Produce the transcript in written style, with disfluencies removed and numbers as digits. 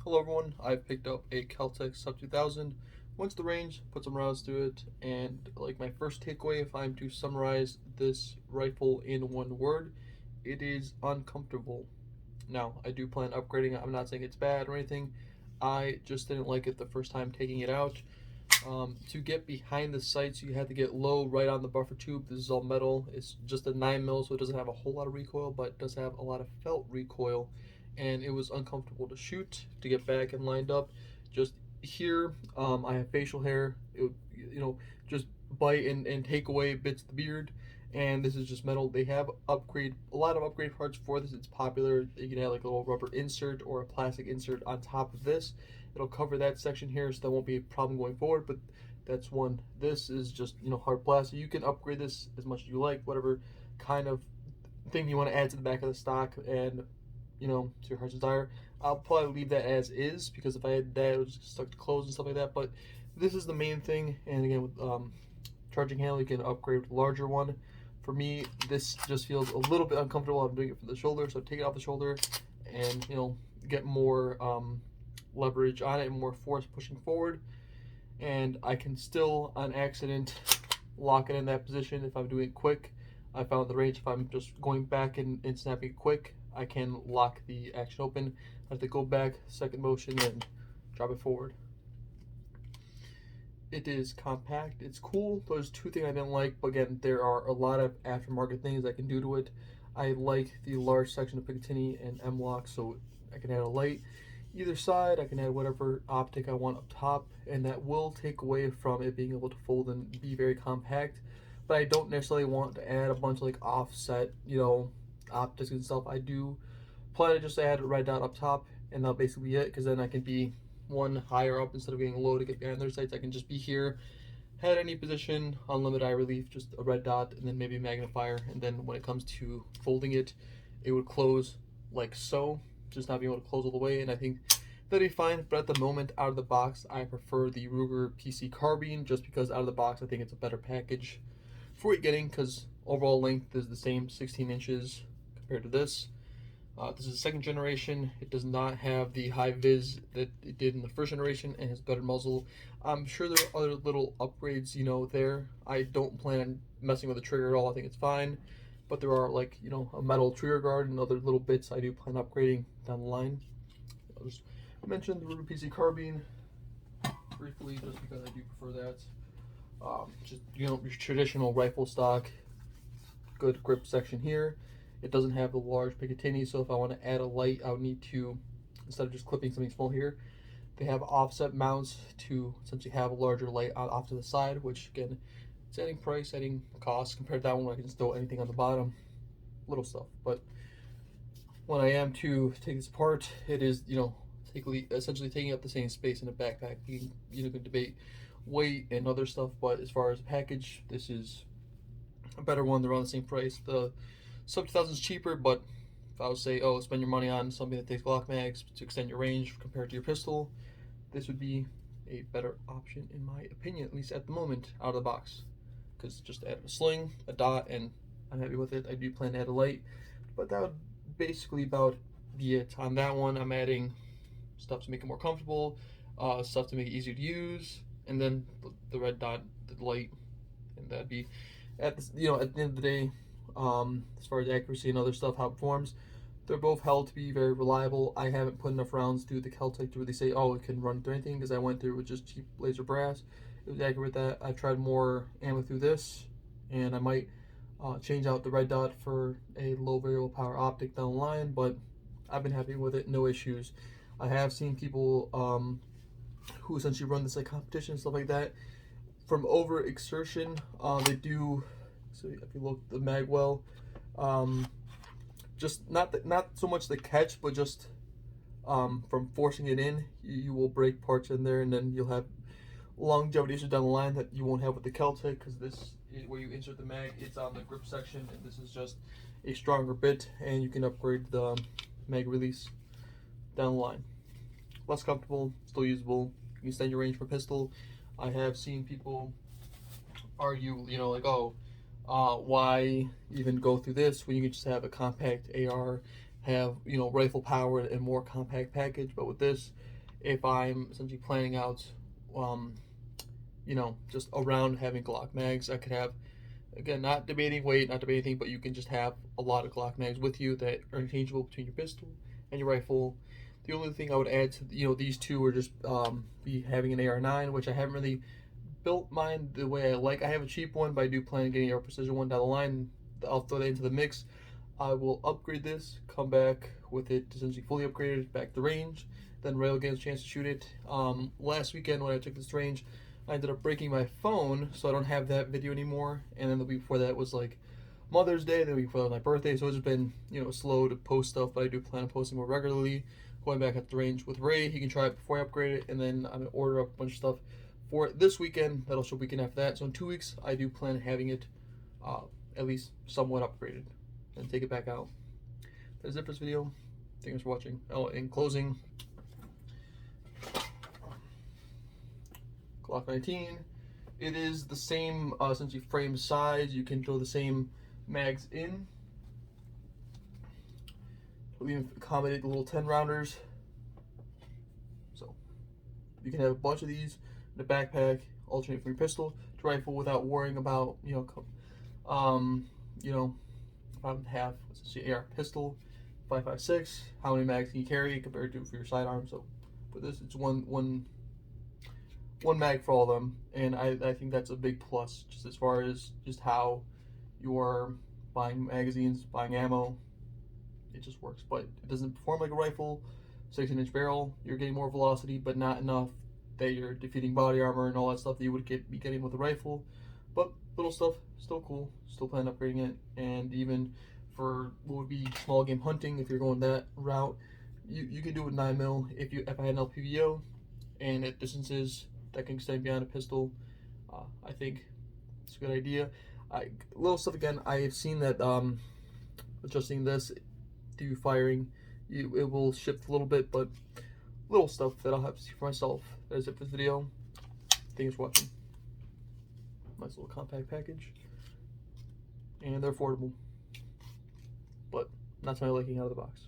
Hello everyone, I've picked up a keltec Sub 2000, went to the range, put some rounds to it, and like my first takeaway, if I'm to summarize this rifle in one word, it is uncomfortable. Now, I do plan upgrading it. I'm not saying it's bad or anything. I just didn't like it the first time taking it out. To get behind the sights, you had to get low right on the buffer tube. This is all metal. It's just a 9mm, so it doesn't have a whole lot of recoil, but it does have a lot of felt recoil. And it was uncomfortable to shoot, to get back and lined up. Just here, I have facial hair. It would, just bite and take away bits of the beard. And this is just metal. They have a lot of upgrade parts for this. It's popular. You can add like a little rubber insert or a plastic insert on top of this. It'll cover that section here, so that won't be a problem going forward. But that's one. This is just hard plastic. You can upgrade this as much as you like, whatever kind of thing you want to add to the back of the stock, and to your heart's desire. I'll probably leave that as is, because if I had that, it would just stuck to clothes and stuff like that. But this is the main thing. And again, with charging handle, you can upgrade with a larger one. For me, this just feels a little bit uncomfortable. I'm doing it from the shoulder, so take it off the shoulder and get more leverage on it and more force pushing forward. And I can still, on accident, lock it in that position if I'm doing it quick. I found the range, if I'm just going back and snapping it quick, I can lock the action open. I have to go back, second motion, and drop it forward. It is compact. It's cool. Those two things I didn't like, but again, there are a lot of aftermarket things I can do to it. I like the large section of Picatinny and M-LOK, so I can add a light either side. I can add whatever optic I want up top, and that will take away from it being able to fold and be very compact. But I don't necessarily want to add a bunch of like offset, optics and stuff. I do plan to just add a red dot up top, and that'll basically be it, because then I can be one higher up instead of getting low to get behind their sights. I can just be here, head any position, unlimited eye relief, just a red dot, and then maybe a magnifier. And then when it comes to folding it, it would close like so, just not being able to close all the way. And I think that'd be fine. But at the moment, out of the box, I prefer the Ruger PC carbine, just because out of the box, I think it's a better package for what you're getting, because overall length is the same, 16 inches compared to this. This is the second generation. It does not have the high vis that it did in the first generation, and has better muzzle. I'm sure there are other little upgrades, there. I don't plan on messing with the trigger at all. I think it's fine. But there are like, a metal trigger guard and other little bits I do plan upgrading down the line. I'll just mention the Ruger PC carbine briefly, just because I do prefer that. Just, your traditional rifle stock, good grip section here. It doesn't have the large Picatinny, so if I want to add a light, I would need to, instead of just clipping something small here, they have offset mounts to essentially have a larger light off to the side, which again, it's adding price, adding cost compared to that one. I can just throw anything on the bottom, little stuff. But when I am to take this apart, it is, essentially taking up the same space in a backpack. You can debate weight and other stuff, but as far as a package, this is a better one. They're around the same price. The Sub 2000 is cheaper, but if I would say, spend your money on something that takes Glock mags to extend your range compared to your pistol, this would be a better option in my opinion, at least at the moment, out of the box. Because just add a sling, a dot, and I'm happy with it. I do plan to add a light, but that would basically about be it on that one. I'm adding stuff to make it more comfortable, stuff to make it easier to use, and then the red dot, the light, and that'd be at the end of the day. As far as accuracy and other stuff, how it performs, they're both held to be very reliable. I haven't put enough rounds through the keltec to really say, it can run through anything, because I went through with just cheap laser brass. It was accurate with that. I tried more ammo through this, and I might change out the red dot for a low variable power optic down the line, but I've been happy with it, no issues. I have seen people who essentially run this like competition and stuff like that. From overexertion, they do. So if you look the mag well, just not so much the catch, but just from forcing it in, you will break parts in there, and then you'll have longevity issues down the line that you won't have with the keltec, because this is where you insert the mag. It's on the grip section, and this is just a stronger bit, and you can upgrade the mag release down the line. Less comfortable, still usable. You can extend your range for pistol. I have seen people argue, like, why even go through this when you can just have a compact AR, have rifle power and more compact package. But with this, if I'm essentially planning out, just around having Glock mags. I could have, again, not debating weight, not debating anything, but you can just have a lot of Glock mags with you that are interchangeable between your pistol and your rifle. The only thing I would add to these two are just be having an AR-9, which I haven't really built mine the way I like. I have a cheap one, but I do plan on getting a precision one down the line. I'll throw that into the mix. I will upgrade this, come back with it essentially fully upgraded back to range, then Rail gets a chance to shoot it. Last weekend when I took this range, I ended up breaking my phone, so I don't have that video anymore. And then the week before that was like Mother's Day, the week before that was my birthday, so it's just been slow to post stuff, but I do plan on posting more regularly. Going back at the range with Ray, he can try it before I upgrade it, and then I'm gonna order up a bunch of stuff for it this weekend. That'll show weekend after that. So in 2 weeks, I do plan on having it at least somewhat upgraded and take it back out. That's it for this video. Thanks for watching. Oh, in closing, Glock 19. It is the same essentially frame size. You can throw the same mags in. We even accommodate the little 10 rounders. So you can have a bunch of these in a backpack, alternate from your pistol to rifle without worrying about, if I have essentially AR pistol, 5.56, how many mags can you carry compared to for your sidearm. So for this, it's one mag for all of them, and I think that's a big plus just as far as just how you're buying magazines, buying ammo. It just works, but it doesn't perform like a rifle. 16-inch barrel, you're getting more velocity, but not enough that you're defeating body armor and all that stuff that you would be getting with a rifle. But little stuff, still cool. Still plan on upgrading it, and even for what would be small game hunting, if you're going that route, you can do it with 9mm. If I had an LPVO and at distances that can extend beyond a pistol, I think it's a good idea. Little stuff again. I have seen that adjusting this to firing, it will shift a little bit, but little stuff that I'll have to see for myself. That's it for this video. Thanks for watching. Nice little compact package, and they're affordable, but not to my liking out of the box.